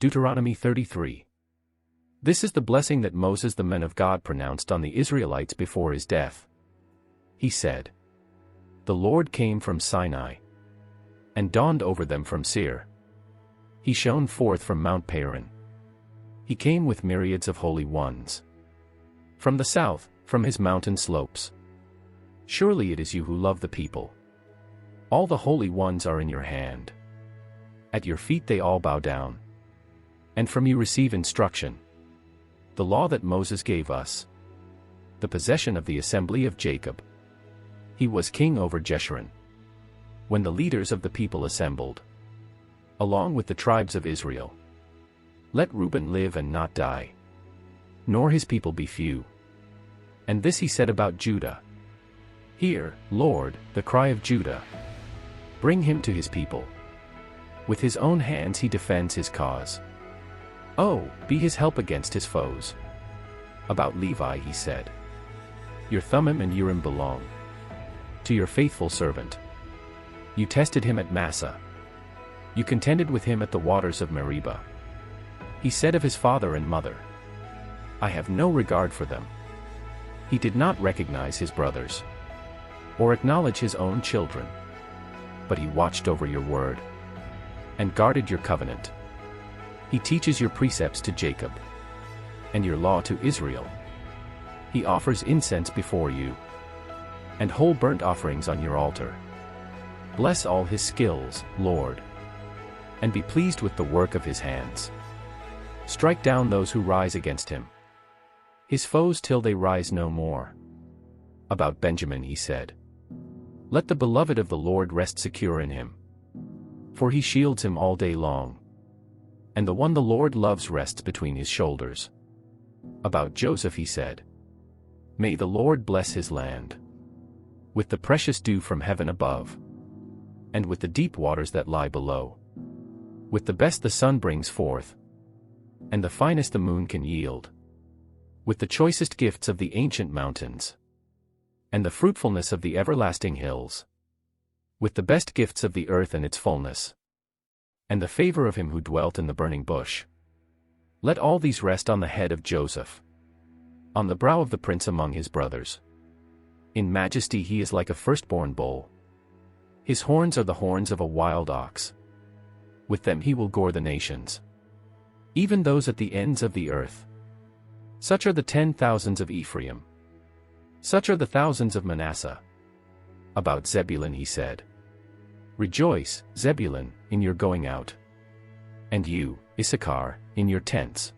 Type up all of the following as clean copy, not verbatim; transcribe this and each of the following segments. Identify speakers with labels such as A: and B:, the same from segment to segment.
A: Deuteronomy 33. This is the blessing that Moses the man of God pronounced on the Israelites before his death. He said, "The Lord came from Sinai and dawned over them from Seir. He shone forth from Mount Paran. He came with myriads of holy ones. From the south, from his mountain slopes. Surely it is you who love the people. All the holy ones are in your hand. At your feet they all bow down. And from you receive instruction. The law that Moses gave us. The possession of the assembly of Jacob. He was king over Jeshurun. When the leaders of the people assembled, along with the tribes of Israel. Let Reuben live and not die, nor his people be few." And this he said about Judah. "Hear, Lord, the cry of Judah. Bring him to his people. With his own hands he defends his cause. Oh, be his help against his foes." About Levi he said, "Your Thummim and Urim belong to your faithful servant. You tested him at Massah. You contended with him at the waters of Meribah. He said of his father and mother, I have no regard for them. He did not recognize his brothers, or acknowledge his own children. But he watched over your word, and guarded your covenant. He teaches your precepts to Jacob, and your law to Israel. He offers incense before you, and whole burnt offerings on your altar. Bless all his skills, Lord, and be pleased with the work of his hands. Strike down those who rise against him, his foes till they rise no more." About Benjamin he said, "Let the beloved of the Lord rest secure in him, for he shields him all day long, and the one the Lord loves rests between his shoulders." About Joseph he said, "May the Lord bless his land with the precious dew from heaven above, and with the deep waters that lie below, with the best the sun brings forth, and the finest the moon can yield, with the choicest gifts of the ancient mountains, and the fruitfulness of the everlasting hills, with the best gifts of the earth and its fullness, and the favor of him who dwelt in the burning bush. Let all these rest on the head of Joseph, on the brow of the prince among his brothers. In majesty he is like a firstborn bull. His horns are the horns of a wild ox. With them he will gore the nations, even those at the ends of the earth. Such are the 10,000s of Ephraim. Such are the thousands of Manasseh." About Zebulun he said, "Rejoice, Zebulun, in your going out. And you, Issachar, in your tents.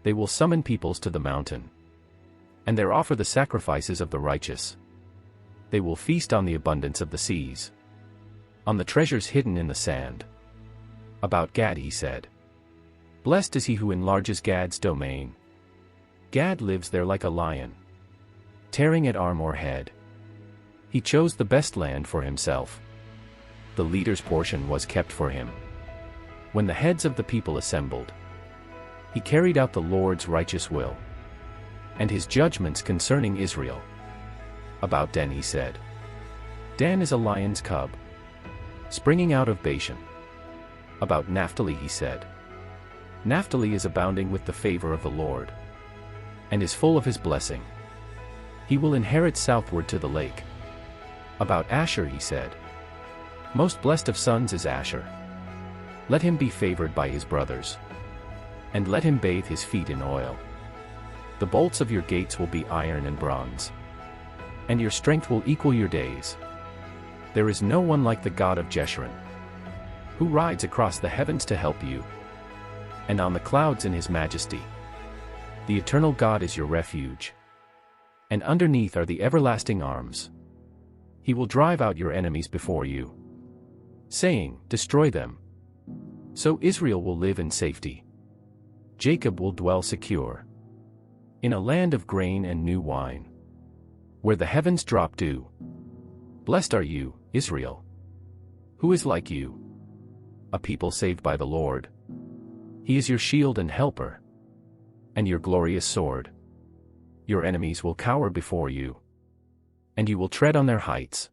A: They will summon peoples to the mountain, and there offer the sacrifices of the righteous. They will feast on the abundance of the seas, on the treasures hidden in the sand." About Gad he said, "Blessed is he who enlarges Gad's domain. Gad lives there like a lion, tearing at arm or head. He chose the best land for himself. The leader's portion was kept for him. When the heads of the people assembled, he carried out the Lord's righteous will, and his judgments concerning Israel." About Dan he said, "Dan is a lion's cub, springing out of Bashan." About Naphtali he said, "Naphtali is abounding with the favor of the Lord, and is full of his blessing. He will inherit southward to the lake." About Asher he said, "Most blessed of sons is Asher. Let him be favored by his brothers, and let him bathe his feet in oil. The bolts of your gates will be iron and bronze, and your strength will equal your days. There is no one like the God of Jeshurun, who rides across the heavens to help you, and on the clouds in his majesty. The eternal God is your refuge, and underneath are the everlasting arms. He will drive out your enemies before you, saying, Destroy them. So Israel will live in safety. Jacob will dwell secure in a land of grain and new wine, where the heavens drop dew. Blessed are you, Israel. Who is like you? A people saved by the Lord. He is your shield and helper, and your glorious sword. Your enemies will cower before you, and you will tread on their heights.